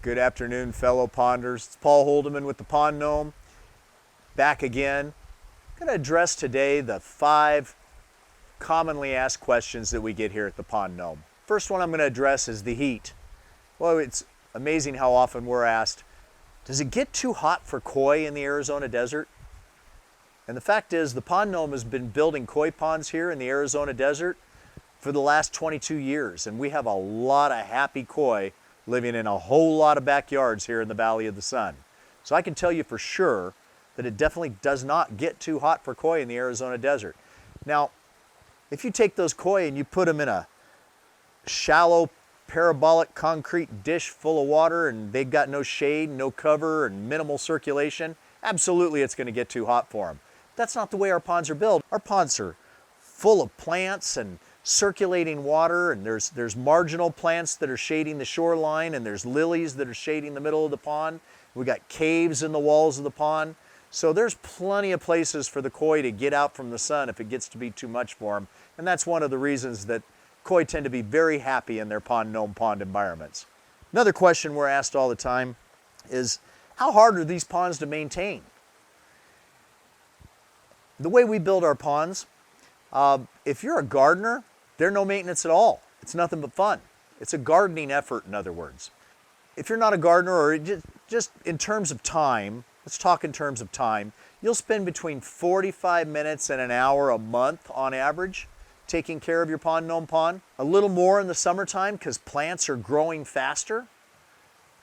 Good afternoon, fellow ponders. It's Paul Holdeman with the Pond Gnome, back again. I'm going to address today the 5 commonly asked questions that we get here at the Pond Gnome. First one I'm going to address is the heat. Well, it's amazing how often we're asked, does it get too hot for koi in the Arizona desert? And the fact is, the Pond Gnome has been building koi ponds here in the Arizona desert for the last 22 years, and we have a lot of happy koi living in a whole lot of backyards here in the Valley of the Sun. So I can tell you for sure that it definitely does not get too hot for koi in the Arizona desert. Now, if you take those koi and you put them in a shallow parabolic concrete dish full of water and they've got no shade, no cover, and minimal circulation, absolutely it's going to get too hot for them. That's not the way our ponds are built. Our ponds are full of plants and circulating water, and there's marginal plants that are shading the shoreline, and there's lilies that are shading the middle of the pond. We got caves in the walls of the pond. So there's plenty of places for the koi to get out from the sun if it gets to be too much for them. And that's one of the reasons that koi tend to be very happy in their Pond Gnome pond environments. Another question we're asked all the time is, how hard are these ponds to maintain? The way we build our ponds, if you're a gardener, they're no maintenance at all. It's nothing but fun. It's a gardening effort, in other words. If you're not a gardener, or just in terms of time, let's talk in terms of time, you'll spend between 45 minutes and an hour a month on average taking care of your Pond Gnome pond. A little more in the summertime because plants are growing faster,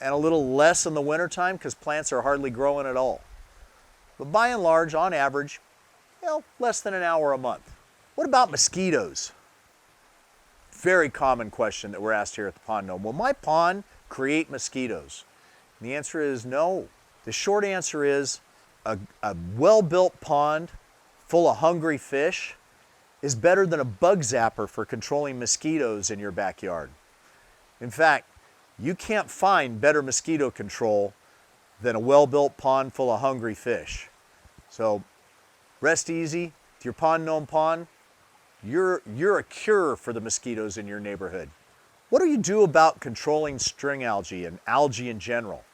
and a little less in the wintertime because plants are hardly growing at all. But by and large, on average, less than an hour a month. What about mosquitoes? Very common question that we're asked here at the Pond Gnome. Will my pond create mosquitoes? And the answer is no. The short answer is a well-built pond full of hungry fish is better than a bug zapper for controlling mosquitoes in your backyard. In fact, you can't find better mosquito control than a well-built pond full of hungry fish. So rest easy with your Pond Gnome pond. You're a cure for the mosquitoes in your neighborhood. What do you do about controlling string algae and algae in general?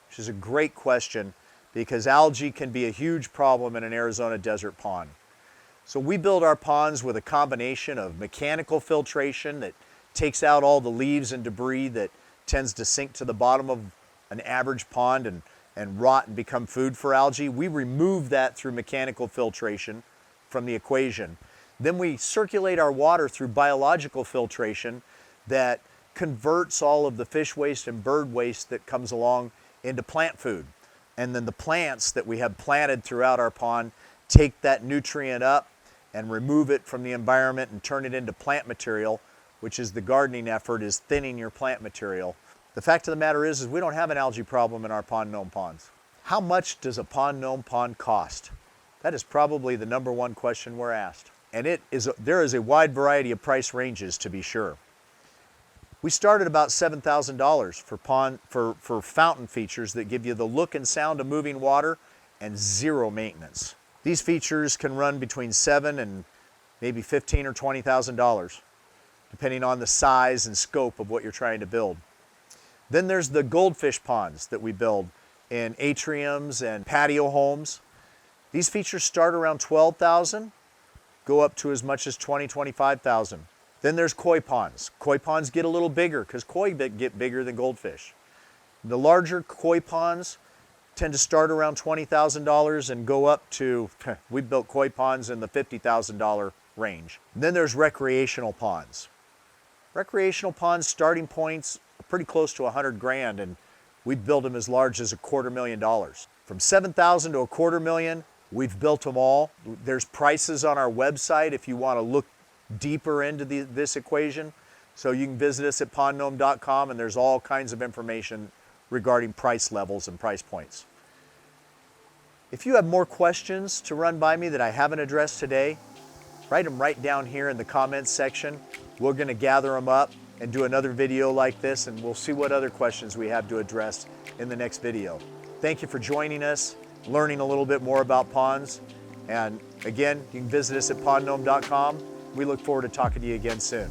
Which is a great question, because algae can be a huge problem in an Arizona desert pond. So we build our ponds with a combination of mechanical filtration that takes out all the leaves and debris that tends to sink to the bottom of an average pond and rot and become food for algae. We remove that through mechanical filtration from the equation. Then we circulate our water through biological filtration that converts all of the fish waste and bird waste that comes along into plant food. And then the plants that we have planted throughout our pond take that nutrient up and remove it from the environment and turn it into plant material, which is the gardening effort, is thinning your plant material. The fact of the matter is we don't have an algae problem in our Pond Gnome ponds. How much does a Pond Gnome pond cost? That is probably the number one question we're asked. And there is a wide variety of price ranges, to be sure. We start at about $7,000 for fountain features that give you the look and sound of moving water and zero maintenance. These features can run between $7,000 and maybe $15,000 or $20,000, depending on the size and scope of what you're trying to build. Then there's the goldfish ponds that we build in atriums and patio homes. These features start around $12,000. Go up to as much as $20,000, $25,000. Then there's koi ponds. Koi ponds get a little bigger because koi get bigger than goldfish. The larger koi ponds tend to start around $20,000 and go up to, we built koi ponds in the $50,000 range. And then there's recreational ponds. Recreational ponds starting points are pretty close to 100 grand, and we build them as large as $250,000. From 7,000 to $250,000, we've built them all. There's prices on our website if you want to look deeper into this equation. So you can visit us at pondgnome.com, and there's all kinds of information regarding price levels and price points. If you have more questions to run by me that I haven't addressed today, write them right down here in the comments section. We're going to gather them up and do another video like this, and we'll see what other questions we have to address in the next video. Thank you for joining us, learning a little bit more about ponds. And again, you can visit us at pondgnome.com. We look forward to talking to you again soon.